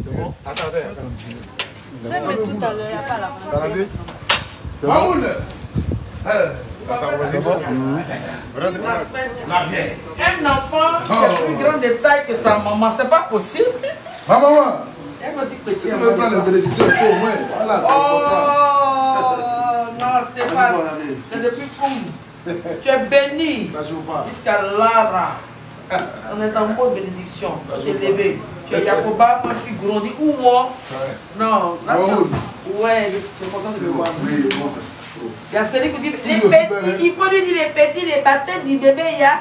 C'est bon? Attendez. Même tout à l'heure, il n'y a pas la Ça va, c'est bon? C'est bon? Un enfant qui a plus grand de taille que sa maman, c'est pas possible. Maman, Elle aussi petit. tu veux prendre le bénédiction au moins. Voilà, Oh non, Stéphane, c'est depuis Koums. Tu es béni jusqu'à Lara. On est en mode bénédiction. Tu es levé. Tu es Yacoba, moi je suis grandi. Ou moi? Non, là, ouais, je suis content de le voir. Il y a celui qui dit les petits, il faut lui dire les petits, les baptêmes du bébé, il y a.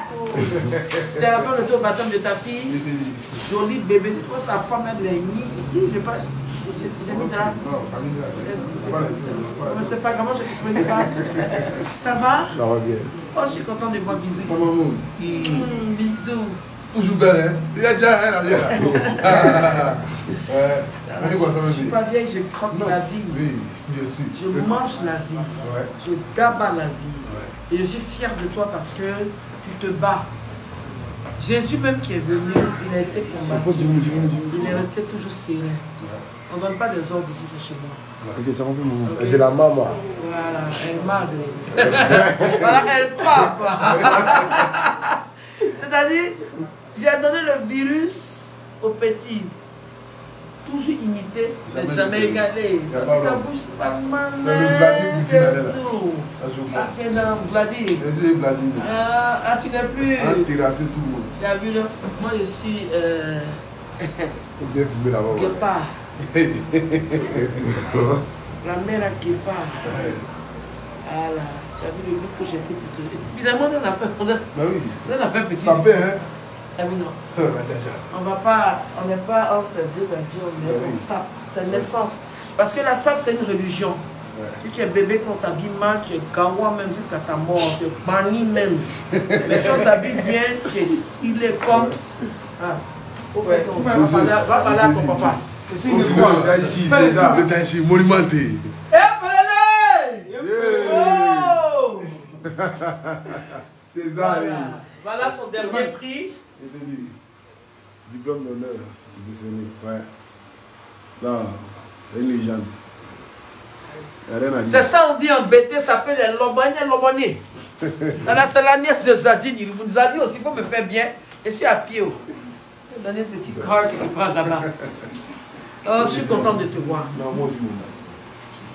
Tu as rappelé le baptême de ta fille? Joli bébé, c'est quoi sa femme, elle est née. Je n'ai pas. J'ai mis là. Mais c'est pas comment je ne connais pas. Ça va? Ça va bien. Oh, je suis content de voir bisous ici. Bisous. Toujours belle, hein? Il y a déjà un avion là. Je suis pas vieille, je croque la vie. Oui, bien sûr. Je mange la vie. Je gabats la vie. Et je suis fier de toi parce que tu te bats. Jésus même qui est venu, il a été combattu. Il est resté toujours serein. On ne donne pas des ordres ici, c'est chez moi. Ok, c'est un peu mon. C'est la maman. Voilà, elle m'a donné. Voilà, elle part. C'est-à-dire, j'ai donné le virus au petit. Toujours imité, mais jamais égalé. Parce que ta bouche n'est pas mal. C'est le Vladimir Poutine. Ah, c'est dans Vladimir. C'est Vladimir. Ah, tu n'es plus. Terrasser tout le monde. Tu as vu là? Moi, je suis. Bien fumé là-bas. Guépard. La mère à Guépard. Voilà. Tu as vu le look que j'ai pris pour te. Bizarrement, on a fait. On a fait petit. Ça paie, hein? Ah oui, non. On va pas, on n'est pas entre deux avions, mais on sape. C'est une naissance. Parce que la sape, c'est une religion. Si tu es bébé, quand on t'habille mal, tu es gawa même jusqu'à ta mort, tu es banni même. Mais si on t'habille bien, tu es stylé comme. Ah. Ouais. Va parler à ton papa. C'est le Tanchi monumenté. Eh, prenez! Oh! César. Voilà son dernier prix. Diplôme d'honneur du décennie. Ouais. Non, c'est une légende. C'est ça, on dit en BT, ça s'appelle les Loboni. C'est la nièce de Zadine. Zadine aussi, il faut me faire bien. Et je suis à pied. Je vais donner un petit cœur qui prend là-bas. Oh, je suis content de te voir. Non, moi aussi,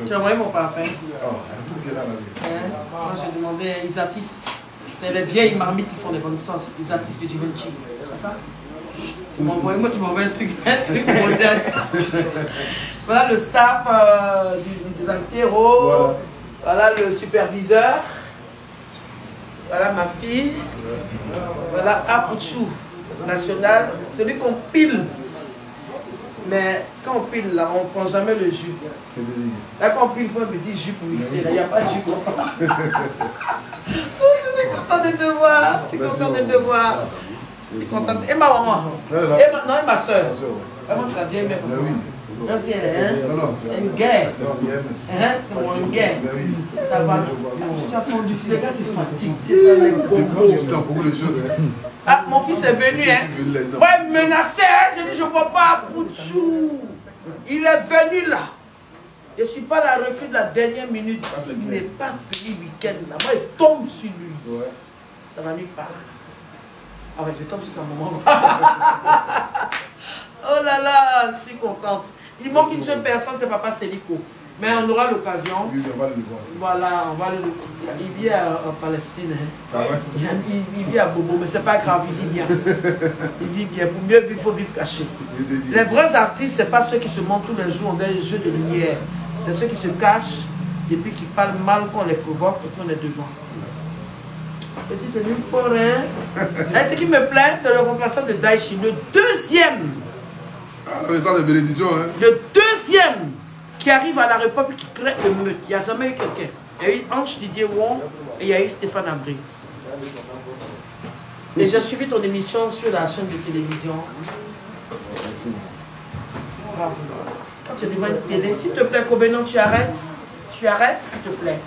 tu as envoyé mon parfum. Oh, moi, j'ai demandé à Isatis. C'est les vieilles marmites qui font les bonnes sauces. Isatis de Givenchy. C'est ça? Moi, tu m'envoies un truc moderne. Voilà le staff des altéros. Voilà le superviseur. Voilà ma fille. Voilà Apuchou national. Celui qu'on pile. Mais quand on pile là, on ne prend jamais le jus. Là, quand on pile, il faut un petit jus pour mixer. Là, il n'y a pas de jus pour je suis contente de te voir. Je suis contente de te voir. Je suis contente. Et ma maman? Non, et ma soeur? Vraiment, c'est la vieille mère. Non, si elle est, hein? C'est une guerre. C'est mon guerre. Ça va. Tu as fondu. Les gars, tu fatigues. Tu es dans les bonbons. Ah, mon fils est venu, hein? Ouais, menacé, hein? J'ai dit, je ne vois pas Pouchou. Il est venu là. Je ne suis pas la recrue de la dernière minute. S'il n'est pas venu week-end, là, moi, il tombe sur lui. Ça va lui parler. Ah ouais, je tombe sur sa maman. Oh là là, je suis contente. Il manque une seule personne, c'est papa Célico. Mais on aura l'occasion. Oui, on va le voir. Voilà, on va le. Il vit en Palestine. Hein. Ah ouais? Il vit à Bobo, mais c'est pas grave, il vit bien. Il vit bien. Pour mieux vivre, il faut vivre caché. Les vrais artistes, c'est pas ceux qui se montrent tous les jours dans les jeux de lumière. C'est ceux qui se cachent et puis qui parlent mal quand on les provoque et qu'on est devant. Petit, tu es une forêt. Et ce qui me plaît, c'est le remplaçant de Daichi, le deuxième. Ah, mais ça, c'est bénédiction, hein? Le deuxième qui arrive à la République qui crée émeute. Il n'y a jamais eu quelqu'un. Il y a eu Ange Didier Wong et il y a eu Stéphane Abré. Et j'ai suivi ton émission sur la chaîne de télévision. Bravo. Quand tu es devant une télé, s'il te plaît, Kobenon, tu arrêtes. Tu arrêtes, s'il te plaît.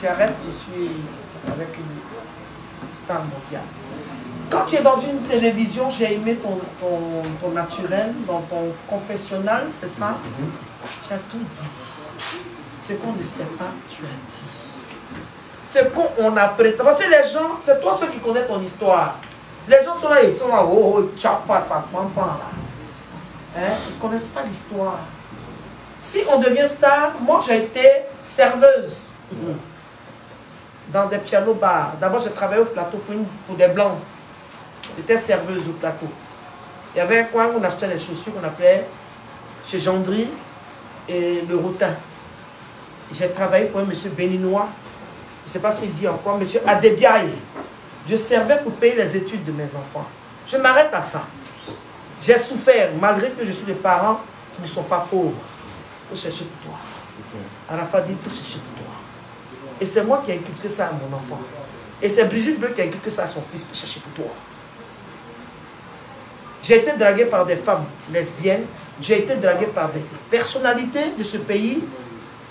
Tu arrêtes, je suis avec une star mondiale. Quand tu es dans une télévision, j'ai aimé ton naturel, dans ton confessionnal, c'est ça? Tu as tout dit. Ce qu'on ne sait pas, tu as dit. Ce qu'on a prétendu. Parce que les gens, c'est toi ceux qui connaissent ton histoire. Les gens sont là, ils sont là, oh, tchapa, ça prend pas là. Hein? Ils ne connaissent pas l'histoire. Si on devient star, moi j'ai été serveuse dans des pianos bars. D'abord, j'ai travaillé au plateau pour des blancs. J'étais serveuse au plateau. Il y avait un coin où on achetait les chaussures qu'on appelait chez Gendry et le Routin. J'ai travaillé pour un monsieur béninois, je ne sais pas s'il vit encore, monsieur Adebiaye. Je servais pour payer les études de mes enfants. Je m'arrête à ça. J'ai souffert, malgré que je suis des parents qui ne sont pas pauvres. Il faut chercher pour toi. Arafat dit, il faut chercher pour toi. Et c'est moi qui ai inculqué ça à mon enfant. Et c'est Brigitte Bleu qui a inculqué ça à son fils, il faut chercher pour toi. J'ai été dragué par des femmes lesbiennes, j'ai été dragué par des personnalités de ce pays,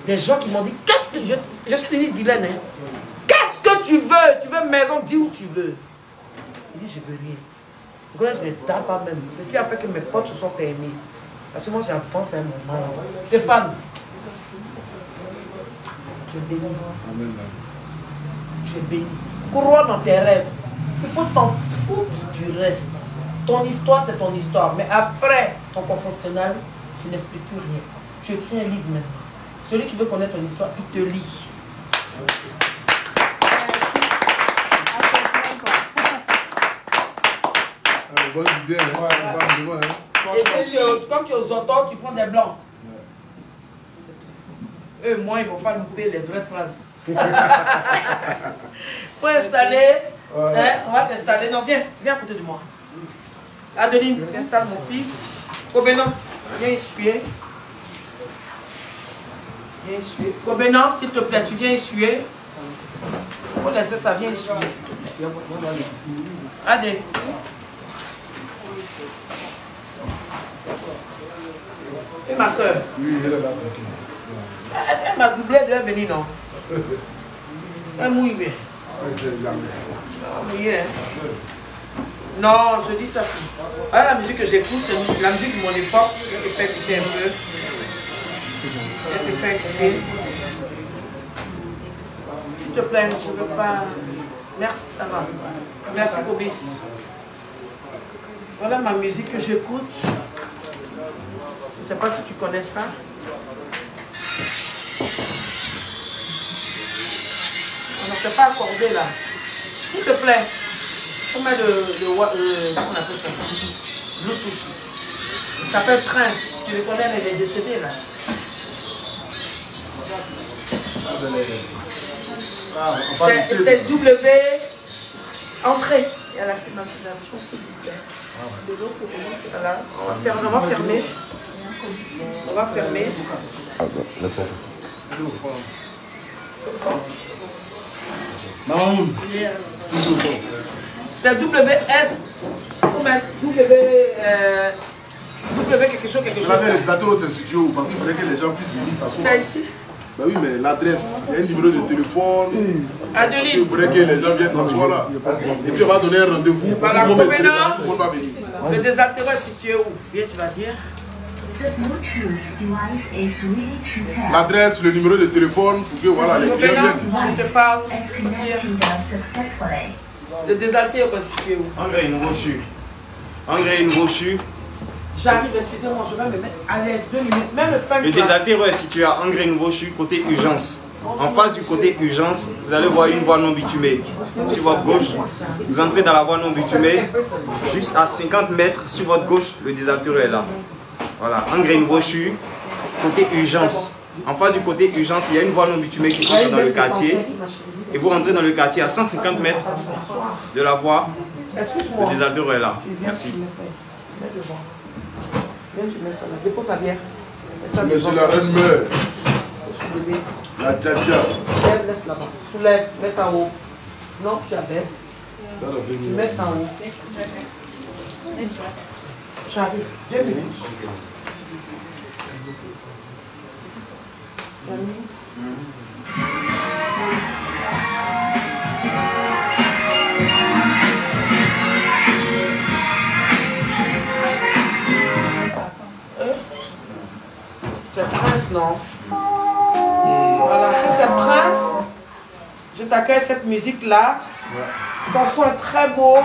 des gens qui m'ont dit, qu'est-ce que je suis devenu vilaine, hein? Qu'est-ce que tu veux? Tu veux une maison, dis où tu veux. Il dit, je veux rien. Pourquoi je ne les tape pas même? C'est ce qui a fait que mes potes se sont fermés. Parce que moi j'avance à un moment. Stéphane, je bénis. Amen. Je bénis. Crois dans tes rêves. Il faut t'en foutre du reste. Ton histoire, c'est ton histoire. Mais après ton confessionnal, tu n'expliques plus rien. Tu écris un livre maintenant. Celui qui veut connaître ton histoire, il te lit. Bonne idée, hein? Et quand tu es aux ententes, tu prends des blancs. Eux, moi, ils ne vont pas louper les vraies phrases. Faut installer. Hein, on va t'installer. Non, viens à côté de moi. Adeline, tu installes mon fils. Kobenon, viens essuyer. Viens essuyer. Kobenon, s'il te plaît, tu viens essuyer. Faut laisser ça, viens essuyer, s'il te plaît. Adé. Et ma soeur? Oui, elle est là. Elle m'a doublé, elle est venue, non? Elle mouille bien. Non, je dis ça. Alors, la musique que j'écoute, c'est la musique de mon époque. Je te fais écouter un peu. Je te fais écouter. S'il te plaît, je ne veux pas. Merci, ça va. Merci, Kobis. Voilà ma musique que j'écoute. Je ne sais pas si tu connais ça. On ne fait pas accorder là. S'il te plaît. On met comment on appelle ça? Bluetooth. Il s'appelle Prince. Tu le connais, il est décédé là. C'est W. Entrée. Il y a la climatisation, s'il vous plaît. Voilà. On va fermer. On va fermer. Laisse-moi. Non. C'est WS. Il faut mettre W quelque chose. On a fait les ateliers au studio parce qu'il fallait que les gens puissent venir s'asseoir. C'est ici? Ben oui, mais l'adresse, il y a un numéro de téléphone. Adeline. Il faudrait que les gens viennent s'asseoir là. Et puis on va donner un rendez-vous. Voilà, Tout le monde Kobenon. va venir. Le désaltérant est situé où? Viens, tu vas dire. L'adresse, le numéro de téléphone pour que voilà, les clients Kobenon, viennent. je te parle. Le désaltérant est situé où? Engrais nouveau chu. Engrais nouveau chu. J'arrive, excusez-moi, je vais me mettre à l'aise 2 minutes. Même le fin Le désaltérant est situé à Engrais nouveau chu, côté urgence. En face du côté urgence, vous allez voir une voie non bitumée. Sur votre gauche, vous entrez dans la voie non bitumée. Juste à 50 mètres sur votre gauche, le désaltérant est là. Voilà, Engrais nouveau chu, côté urgence. En face du côté urgence, il y a une voie non bitumée qui entre dans le quartier. Et vous rentrez dans le quartier à 150 mètres de la voie. Le désaltérant est là. Merci. Viens, tu mets ça là. Dépose ta bière. Monsieur la reine meurt. La djadja. Lève, laisse là-bas. Soulève, mets ça en haut. Non, tu abaisses. Tu mets ça en haut. J'arrive. 2 minutes. C'est Prince, non? Voilà, si c'est Prince, je t'accueille cette musique-là. Ton son est très beau.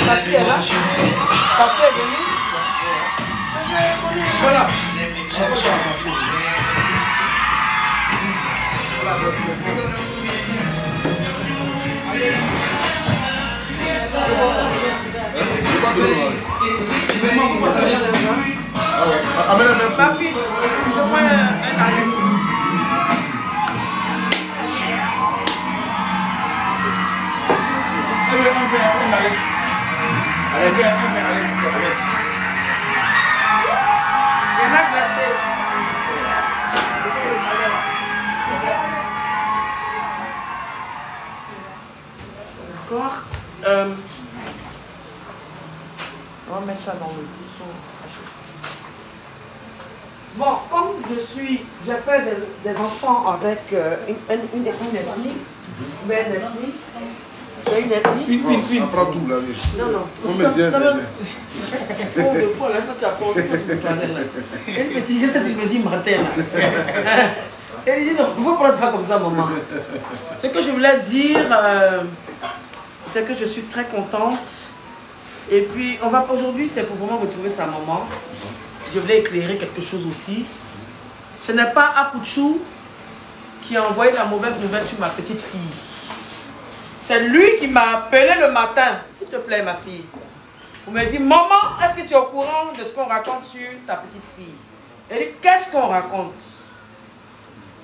Ta fille est là? Ta fille est venue? Voilà. Ma fille, je vois un Alex. Il y en a glacé. D'accord. On va mettre ça dans le blouson. Bon, comme j'ai fait des enfants avec une ethnie, c'est une ethnie. Ça prend tout là, oui. Non, non. On met bien, Oh, de fois, là, quand tu as pas envie de parler là. Elle me dit, qu'est-ce que tu me dis matin là? Elle dit, non, il faut prendre ça comme ça, maman. Ce que je voulais dire, c'est que je suis très contente. Et puis, on va aujourd'hui, c'est pour vraiment retrouver sa maman. Je voulais éclairer quelque chose aussi. Ce n'est pas Apouchou qui a envoyé la mauvaise nouvelle sur ma petite fille. C'est lui qui m'a appelé le matin. S'il te plaît, ma fille. Vous me dit, maman, est-ce que tu es au courant de ce qu'on raconte sur ta petite fille? Elle dit, qu'est-ce qu'on raconte?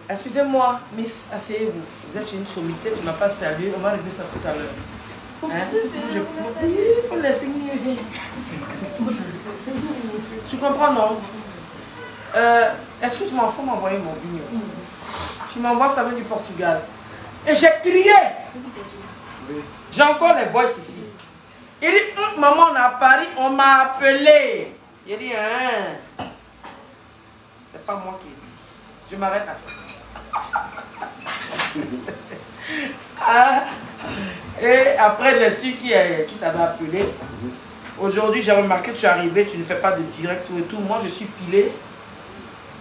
Excusez-moi, Miss, asseyez-vous. Vous êtes chez une sommité, tu ne m'as pas salué. On va régler ça tout à l'heure. Hein? Il faut laisser. Tu comprends, non? Excuse-moi, il faut m'envoyer mon vigno. Tu m'envoies, ça vient du Portugal. Et j'ai crié. J'ai encore les voix ici. Il dit, maman, on est à Paris, on m'a appelé. Il dit, hein. C'est pas moi qui ai dit. Je m'arrête à ça. Ah. Et après, j'ai su qui t'avait appelé. Aujourd'hui, j'ai remarqué que tu es arrivé, tu ne fais pas de direct et tout. Moi, je suis pilée.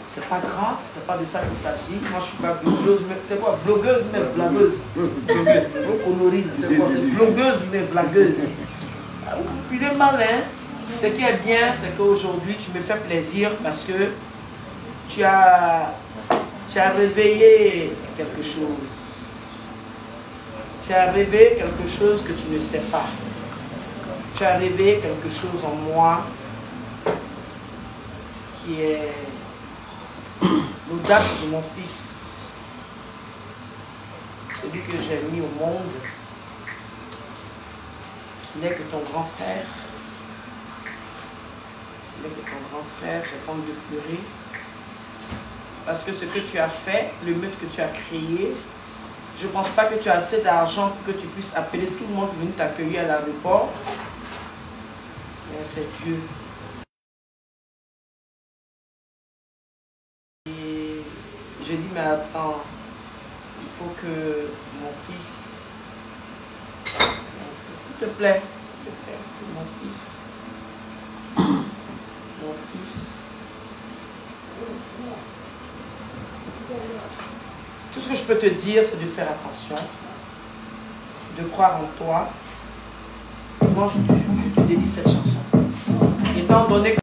C'est pas grave, c'est pas de ça qu'il s'agit. Moi, je suis pas blogueuse, mais c'est quoi? Blogueuse, mais blagueuse. C'est quoi? C'est blogueuse, mais blagueuse. Puis le malin, ce qui est bien, c'est qu'aujourd'hui, tu me fais plaisir parce que tu as réveillé quelque chose. Tu as réveillé quelque chose que tu ne sais pas. Tu as réveillé quelque chose en moi qui est l'audace de mon fils. Celui que j'ai mis au monde, qui n'est que ton grand frère. Qui n'est que ton grand frère, j'ai envie de pleurer. Parce que ce que tu as fait, le meute que tu as créé, je ne pense pas que tu as assez d'argent pour que tu puisses appeler tout le monde pour venir t'accueillir à l'aéroport. Mais c'est Dieu. Et je dis, mais attends, il faut que mon fils, s'il te plaît, te prie, mon fils. Mon fils. Tout ce que je peux te dire, c'est de faire attention, de croire en toi. Moi, je te dédie cette chanson. Étant donné que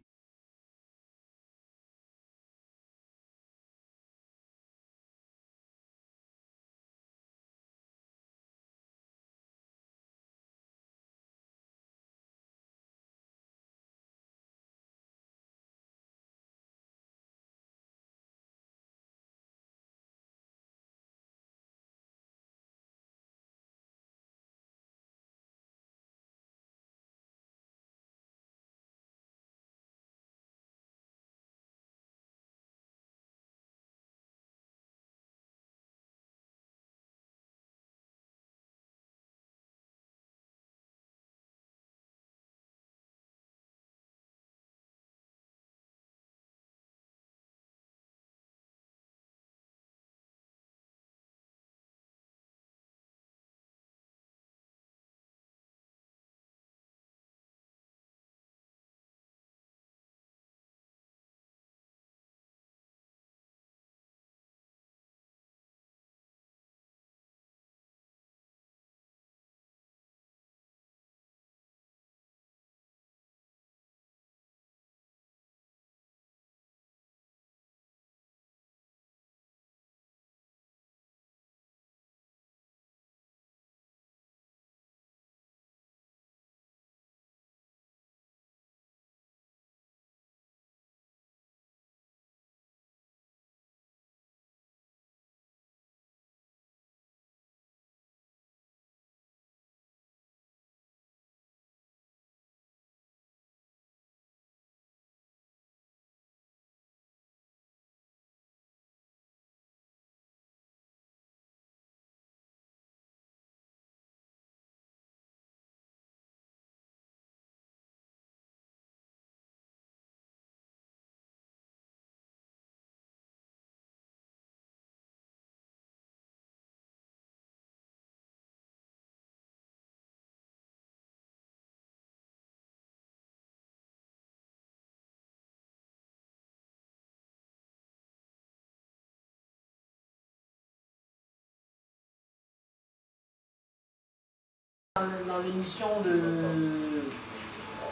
dans l'émission de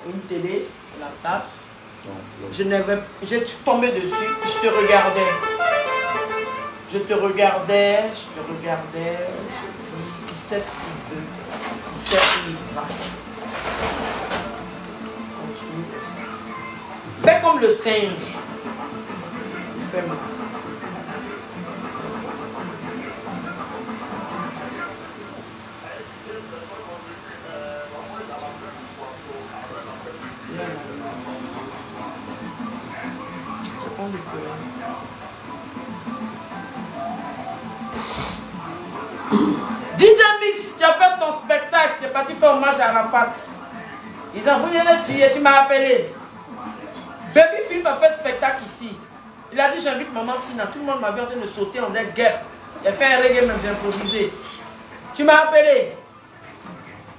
une télé, la tasse, je tombé dessus, je te regardais, je te regardais, je dis, il sait ce qu'il veut, il sait où il va. Continue comme ça. Fais comme le singe. Fais-moi. DJ Mix, tu as fait ton spectacle, tu es parti faire hommage à Arafat. Ils ont voulu tu m'as appelé. Baby Film a fait spectacle ici. Il a dit j'invite Maman Tina. Tout le monde m'avait en train de sauter en des guêpes. Il a fait un reggae même, j'ai improvisé. Tu m'as appelé.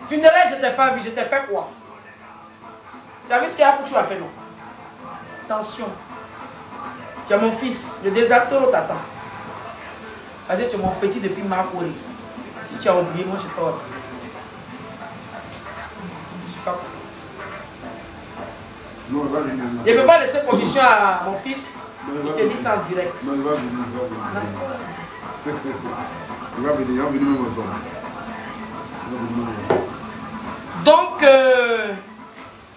Funéraire, je t'ai pas vu, je t'ai fait quoi? Tu as vu ce qu'il y a pour que tu as fait, non? Attention. Tu as mon fils, le désacteur t'attend. Parce que tu es mon petit depuis Marcouri. Si tu as oublié, moi je ne sais pas oublié. Je ne suis pas contente. Non, il va venir. Je ne peux pas laisser condition à mon fils. Il te dit ça en direct. Non, il va venir, il va venir même ensemble. Donc,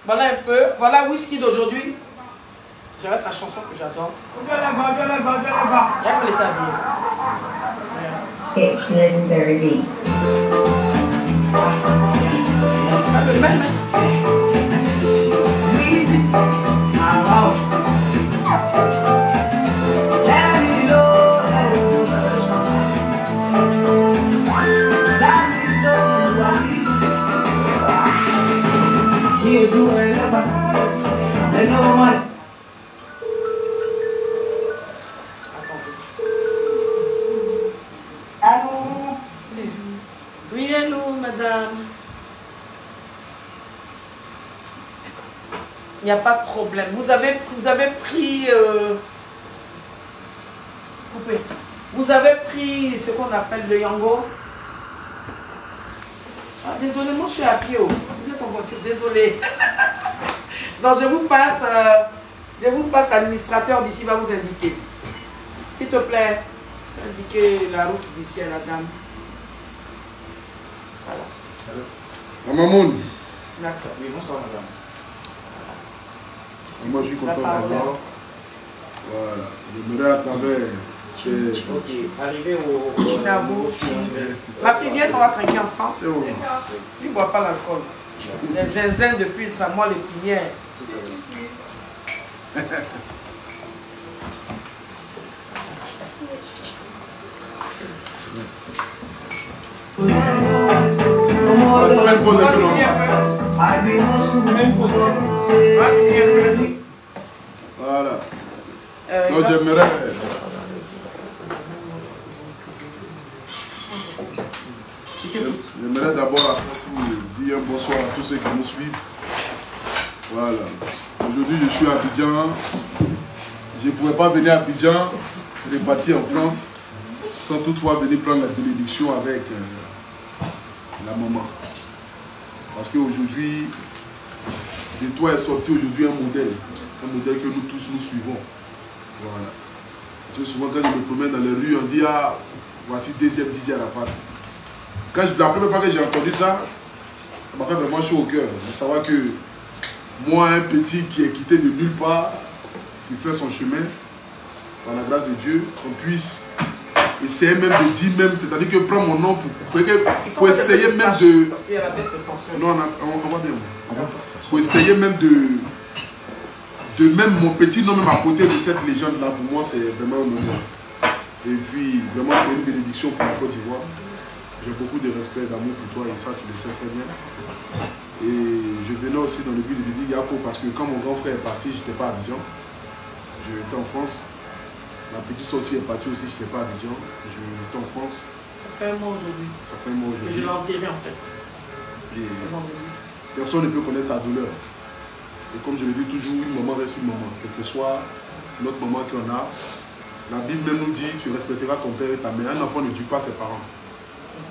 voilà un peu. Voilà Whisky d'aujourd'hui. Je reste sa chanson que j'adore. Viens là-bas, viens là-bas, viens là-bas. Il y a que l'état bien. It's Legendary Beats. Oui, allô, madame. n'y a pas de problème. Vous avez pris... coupé. Vous avez pris ce qu'on appelle le yango. Ah, désolé, moi je suis à pied. Oh. Vous êtes en voiture, désolé. Donc je vous passe l'administrateur d'ici va vous indiquer. S'il te plaît, indiquez la route d'ici à la dame. Voilà. Mamoun. D'accord. Oui, bonsoir madame. Moi je suis content d'avoir. Voilà. J'aimerais à travers. Ok, arrivé au... Ma fille vient qu'on va trinquer ensemble. Il ne boit pas l'alcool. Les zinzins depuis ça, moi les pinières. Voilà. Donc j'aimerais... J'aimerais d'abord dire un bonsoir à tous ceux qui nous suivent. Voilà. Aujourd'hui je suis à Abidjan. Je ne pouvais pas venir à Abidjan, repartir en France, sans toutefois venir prendre la bénédiction avec la maman. Parce qu'aujourd'hui, de toi est sorti aujourd'hui un modèle que nous tous nous suivons. Voilà. Parce que souvent quand je me promène dans les rues, on dit ah, voici deuxième DJ Arafat. La première fois que j'ai entendu ça, ça m'a fait vraiment chaud au cœur. De savoir que moi, un petit qui est quitté de nulle part, qui fait son chemin, par la grâce de Dieu, qu'on puisse essayer même de dire même, c'est-à-dire que prendre mon nom pour essayer même de... Parce qu'il y a la baisse de tension. Non, on va bien. Pour essayer même de même mon petit nom même à côté de cette légende-là, pour moi, c'est vraiment un honneur. Et puis, vraiment, c'est une bénédiction pour la Côte d'Ivoire. J'ai beaucoup de respect et d'amour pour toi et ça, tu le sais très bien. Et je venais aussi dans le but de dire Yako parce que quand mon grand frère est parti, je n'étais pas à Abidjan. J'étais en France. Ma petite soeur aussi est partie aussi, je n'étais pas à Abidjan. J'étais en France. Ça fait un mois aujourd'hui. Ça fait un mois aujourd'hui. Je l'ai enterré en fait. Et personne ne peut connaître ta douleur. Et comme je le dis toujours, une maman reste une maman. Quel que soit notre maman qu'on a, la Bible même nous dit tu respecteras ton père et ta mère. Un enfant ne tue pas ses parents.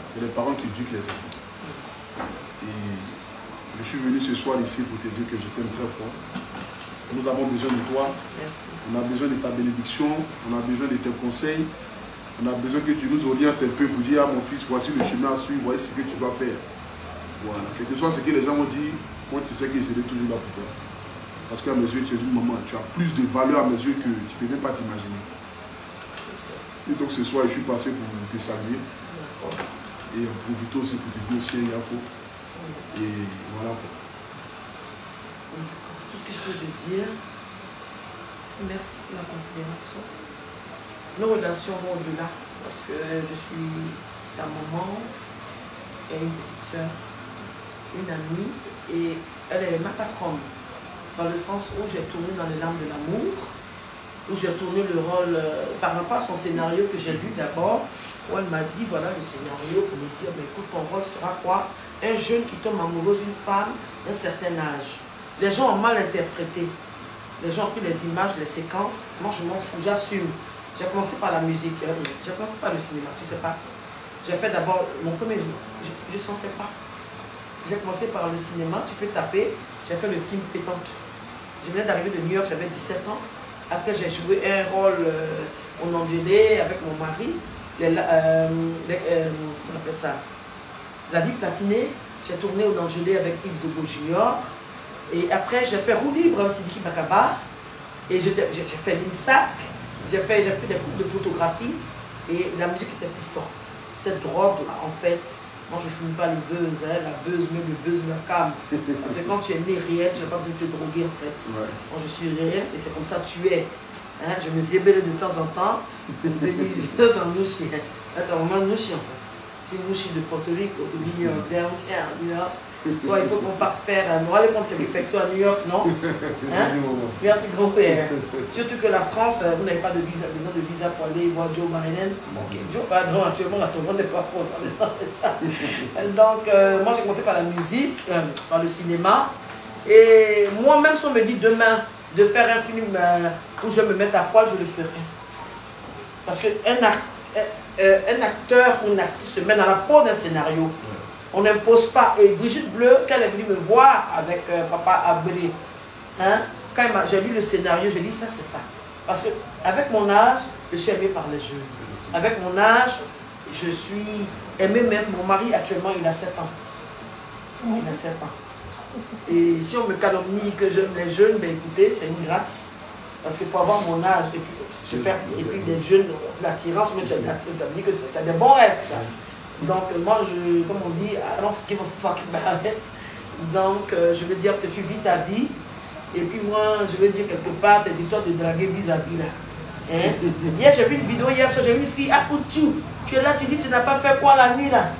C'est les parents qui éduquent les enfants. Et je suis venu ce soir ici pour te dire que je t'aime très fort. Nous avons besoin de toi. Merci. On a besoin de ta bénédiction. On a besoin de tes conseils. On a besoin que tu nous orientes un peu pour dire à mon fils, voici le chemin à suivre, voici ce que tu dois faire. Voilà. Quel que soit ce que les gens m'ont dit, moi tu sais que je serai toujours là pour toi. Parce qu'à mes yeux, tu es une maman. Tu as plus de valeur à mes yeux que tu ne peux même pas t'imaginer. Et donc ce soir, je suis passé pour te saluer. Et en profitant aussi pour te dire aussi un Yako. Et voilà. Tout ce que je peux te dire, c'est merci pour la considération. Nos relations vont au-delà. Parce que je suis ta maman et une petite soeur, une amie. Et elle est ma patronne. Dans le sens où j'ai tourné dans les larmes de l'amour. Où j'ai tourné le rôle par rapport à son scénario que j'ai lu d'abord, où elle m'a dit, voilà le scénario, pour me dire, mais écoute, ton rôle sera quoi? Un jeune qui tombe amoureux d'une femme d'un certain âge. Les gens ont mal interprété. Les gens ont pris les images, les séquences. Moi, je m'en fous, j'assume. J'ai commencé par la musique, j'ai commencé par le cinéma, tu sais pas. J'ai fait d'abord mon premier jour, je ne sentais pas. J'ai commencé par le cinéma, tu peux taper, j'ai fait le film Pétanque. Je venais d'arriver de New York, j'avais 17 ans. Après, j'ai joué un rôle en Angélé avec mon mari. On appelle ça La vie platinée. J'ai tourné au Angélé avec Yves Zogo Junior. Et après, j'ai fait Roue libre avec Sidiki Bakaba. Et j'ai fait l'INSAC. J'ai pris des cours de photographie. Et la musique était plus forte. Cette drogue-là, en fait, moi je ne fume pas le buzz, hein, la buzz, même le buzz me calme. Parce que quand tu es né réel, je n'ai pas besoin de te droguer en fait. Ouais. Moi je suis réel et c'est comme ça que tu es. Hein, je me zébelle de temps en temps. Je me dis, c'est un nouchi. Attends, vraiment un nouchi en fait. C'est une nouchi de Porto Rico, de New York, downtown, you know. Toi, il faut qu'on parte faire un aller prendre tes respectos à New York, non? Hein? Regarde tes grands-pères. Surtout que la France, vous n'avez pas de visa, besoin de visa pour aller voir Joe Biden. Okay. Joe Biden, actuellement, la tournée n'est pas pour. Donc, moi, j'ai commencé par la musique, par le cinéma. Et moi-même, si on me dit demain de faire un film où je vais me mettre à poil, je le ferai. Parce qu'un acteur ou une actrice se met dans la peau d'un scénario. On n'impose pas. Et Brigitte Bleu, quand elle est venue me voir avec Papa Abré, hein, quand j'ai lu le scénario, j'ai dit ça, c'est ça. Parce qu'avec mon âge, je suis aimée par les jeunes. Avec mon âge, je suis aimée même. Mon mari, actuellement, il a 7 ans. Il a 7 ans. Et si on me calomnie que j'aime les jeunes, ben écoutez, c'est une grâce. Parce que pour avoir mon âge, et puis les jeunes, l'attirance, mais ça veut dire que tu as des bons restes. Donc moi, comme on dit, I don't give a fuck about it. Donc je veux dire que tu vis ta vie. Et puis moi, je veux dire quelque part tes histoires de draguer vis-à-vis là. Hein? Hier, j'ai vu une vidéo, hier soir, j'ai vu une fille, ah, tu es là, tu dis, tu n'as pas fait quoi la nuit là?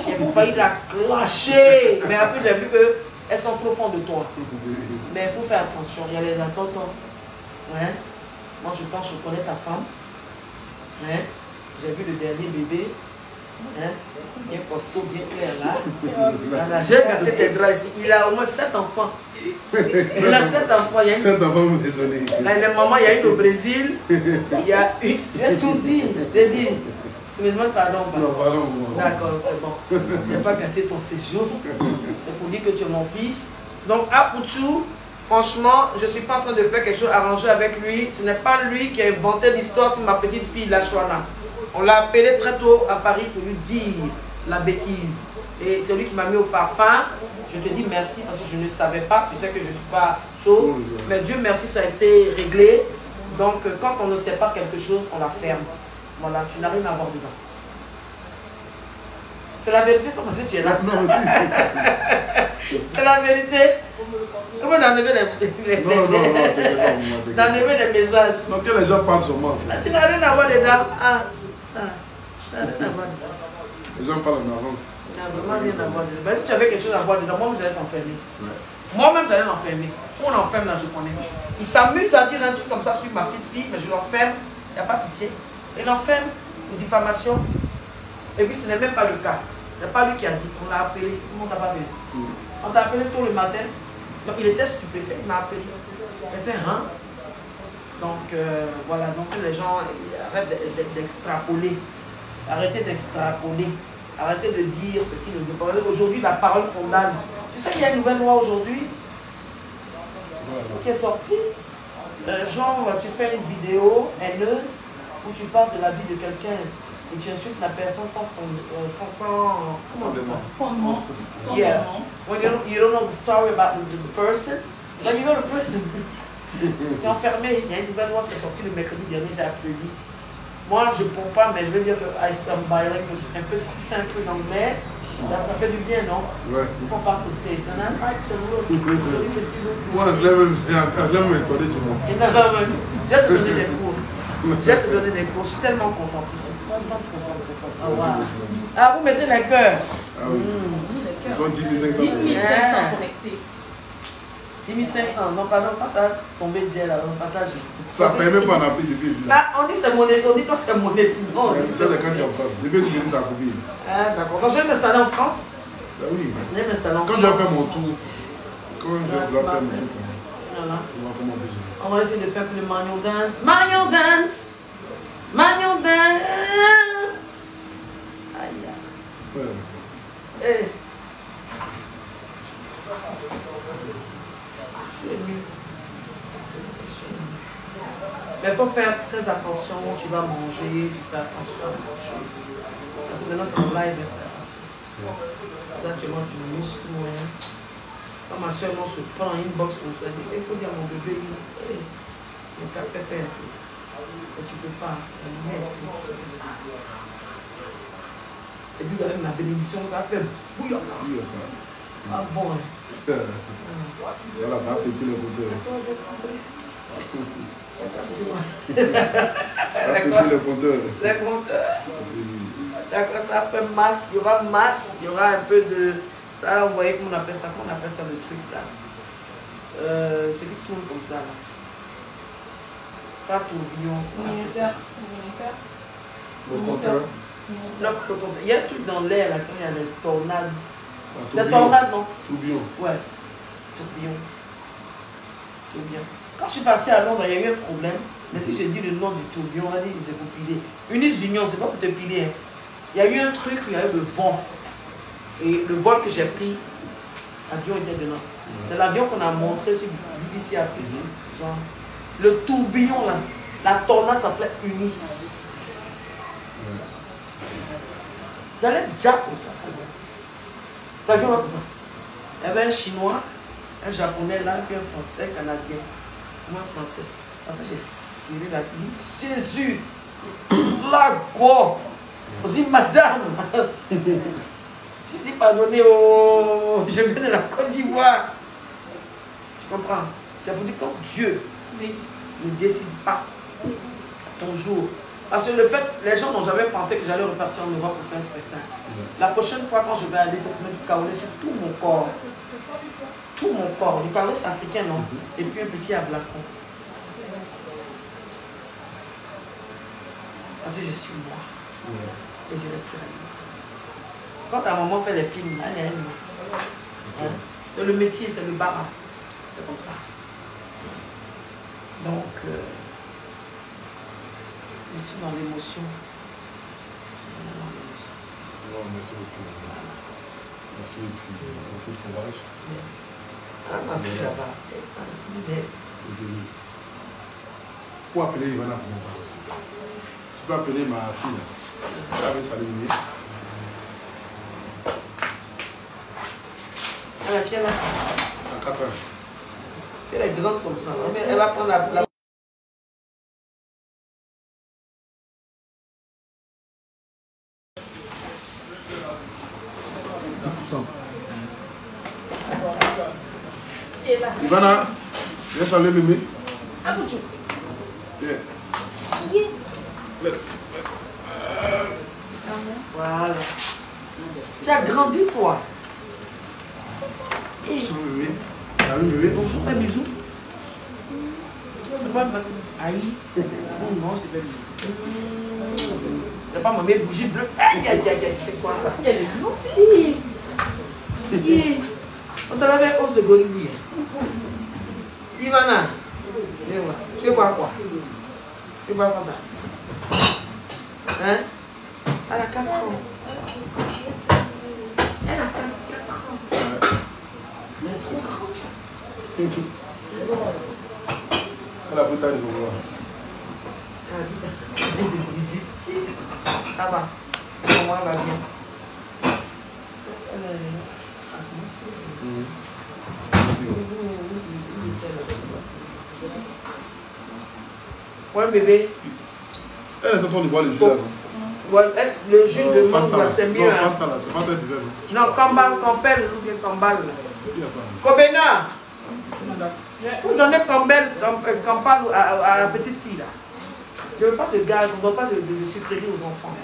Il faut failli la clasher. Mais après, j'ai vu qu'elles sont trop fondes de toi. Mais il faut faire attention, il y a les attentes. Hein? Moi, je pense que je connais ta femme. Hein? J'ai vu le dernier bébé. Hein? Bien costaud, bien clair là. J'ai cassé tes draps ici. Il a au moins 7 enfants. Il a 7 enfants. Il y a une... 7 enfants me donné. Là, les mamans, il y a une au Brésil. Il y a une. J'ai tout dit. J'ai dit. Tu me demandes pardon. Non, pardon. D'accord, c'est bon. Je n'ai pas gâté ton séjour. C'est pour dire que tu es mon fils. Donc, Apouchou, franchement, je ne suis pas en train de faire quelque chose arrangé avec lui. Ce n'est pas lui qui a inventé l'histoire sur ma petite fille, la Chouana. On l'a appelé très tôt à Paris pour lui dire la bêtise. Et c'est lui qui m'a mis au parfum. Je te dis merci parce que je ne savais pas. Tu sais que je ne suis pas chose. Mais Dieu merci, ça a été réglé. Donc, quand on ne sait pas quelque chose, on la ferme. Voilà, tu n'as rien à voir dedans. C'est la vérité, c'est parce que tu es là. Non, C'est la vérité. Comment d'enlever les messages. Donc que les gens parlent sur moi. Tu n'as rien à voir dedans. Tu n'as rien à voir dedans. Les gens parlent en avance. Tu n'as vraiment rien à voir dedans. Ben, si tu avais quelque chose à voir dedans, moi, j'allais t'enfermer. Moi-même, j'allais l'enfermer. On l'enferme là, je connais. Il s'amuse à dire un truc comme ça sur ma petite fille, mais je l'enferme. Il n'y a pas pitié. Il l'enferme, une diffamation. Et puis ce n'est même pas le cas. C'est pas lui qui a dit. On l'a appelé. Tout le monde n'a pas appelé. On t'a appelé tôt le matin. Donc il était stupéfait. Il m'a appelé. Il a fait hein. Donc voilà. Donc les gens arrêtent d'extrapoler. Arrêtez d'extrapoler. Arrêtez de dire ce qui ne veut pas. Aujourd'hui, la parole condamne. Tu sais qu'il y a une nouvelle loi aujourd'hui qui est sortie. Genre, tu fais une vidéo haineuse où tu parles de la vie de quelqu'un et tu insultes la personne sans comment on dit ça? Fondement. Yeah. When you don't know the story about the person, but you know the person. Tu es enfermé. Il y a une nouvelle loi qui est sortie le mercredi dernier, j'ai applaudi. Moi, je ne comprends pas, mais je veux dire que I'm bilingual, un peu français, un peu anglais. Ça fait du bien, non? Ouais. On part aux States. And I like the look. Moi, je l'aime m'étonner sur moi. Je vais te donner des cours. Je vais te donner des cours. Je suis tellement contente. Je suis contente. Oh, wow. Ah, vous mettez les cœurs. Ah oui. Ils sont 10 500. 10 500 connectés. 10 500. Non, pardon, pas ça. Tomber de gel, on partage. Ça ne paye même pas en Afrique depuis ici. Là, on dit c'est monétisé. On dit quand c'est monétisé. C'est quand tu es en France. Depuis que je me dis ça a coupé. Ah, d'accord. Donc, je vais m'installer en France. Ben oui. Je vais m'installer en France. Quand je vais faire mon tour, quand je vais faire mon tour, voilà. on va faire mon budget. On va essayer de faire le Magnon Dance. Magnon Dance! Magnon Dance! Aïe, aïe. Ouais. Eh. Je suis émue. Mais il faut faire très attention. Tu vas manger, tu fais attention à beaucoup de choses. Parce que maintenant, c'est en live, il faut faire attention. Ça, tu manges du muscle, ouais. Quand ma soeur se prend une box comme ça, il faut dire à mon bébé, hey, il faut pépé un peu. Et tu ne peux pas. Et puis avec la bénédiction, ça fait bouillon. Ah bon. Voilà, ça a pété le compteur. Ça a pété le compteur. Le compteur. D'accord, ça fait masse. Il y aura masse, il y aura un peu de... Ça, vous voyez comment on appelle ça le truc là. C'est qui tourne comme ça là. Pas tourbillon. Le compteur. Non, il y a un truc dans l'air là quand il y a les tornades. C'est tornade non? Tourbillon. Ouais. tourbillon. Tourbillon. Quand je suis partie à Londres, il y a eu un problème. Mais si je dis le nom du tourbillon, on va dire que j'ai vous piler. Unis Union, c'est pas pour te piler. Hein. Il y a eu un truc, il y a eu le vent. Et le vol que j'ai pris, l'avion était dedans. C'est l'avion qu'on a montré sur BBC Afrique. Genre, le tourbillon, là, la tornade s'appelait Unis. J'allais déjà comme ça. L'avion là comme ça. Il y avait un Chinois, un Japonais là, puis un Français, Canadien. Moi, un Français. Parce que j'ai serré la vie. Jésus! La go! On dit, madame! J'ai dit, pardonnez, oh, je viens de la Côte d'Ivoire. Tu comprends? C'est pour dire que Dieu ne décide pas ton jour. Parce que le fait, les gens n'ont jamais pensé que j'allais repartir en Europe pour faire un spectacle. La prochaine fois, quand je vais aller, c'est pour mettre du kaolé sur tout mon corps. Tout mon corps. Du kaolé, c'est africain, non? Et puis un petit ablacon. Parce que je suis moi. Et je resterai là. Quand ta maman fait les films, elle est hein? C'est le métier, c'est le bara. C'est comme ça. Donc, je suis dans l'émotion. Merci beaucoup. Merci et puis beaucoup de courage. Ah, ma fille là-bas. Il faut appeler Ivana pour moi. Tu peux appeler ma fille. Elle va s'allumer. Elle a quel âge? À 4 ans. Elle est grande comme ça. Elle va prendre la... Ivana, viens saluer Mémé. Voilà. Tu as grandi, toi. Bonjour Mémé. Salut Mémé. Bonjour, un bisou. C'est pas aïe. Non, je t'ai pas bisou. C'est pas ma mère bougie bleue. Aïe, aïe, aïe, aïe, c'est quoi ça? Elle est grande. On t'a lavé os de gorille. Ivana, viens voir. Tu veux boire quoi? Tu veux boire quoi? Hein? Elle a 4 ans. Elle a 4 ans. Elle est trop grande. Elle a pris ta niveau. Ça va. Moi, elle va bien. Ouais, bébé. Elle est en train de boire le jus là. Ouais, le jus de mangue, c'est mieux. Non, Fanta là, c'est pas un verre. Non, Campbell ou bien Campbell. Kobena. Il faut donner Campbell à la petite fille là. Je ne veux pas de gaz, on ne donne pas de sucreries aux enfants.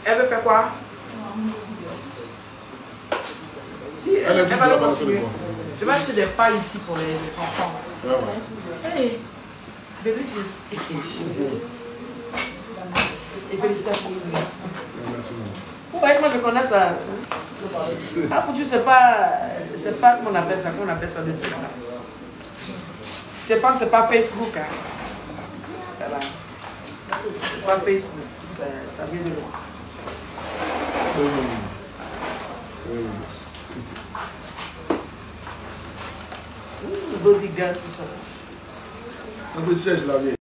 Elle veut faire quoi? Si, elle va le continuer. Je vais acheter des pailles ici pour les enfants. Hey, bébé, et félicitations. Merci beaucoup. Vous voyez, moi je connais ça. Ah, pour Dieu, c'est pas comment on appelle ça de tout. Stéphane, c'est pas Facebook. Hein. Voilà. C'est pas Facebook, ça vient de loin. Bodyguard, tout ça. On te cherche la vie.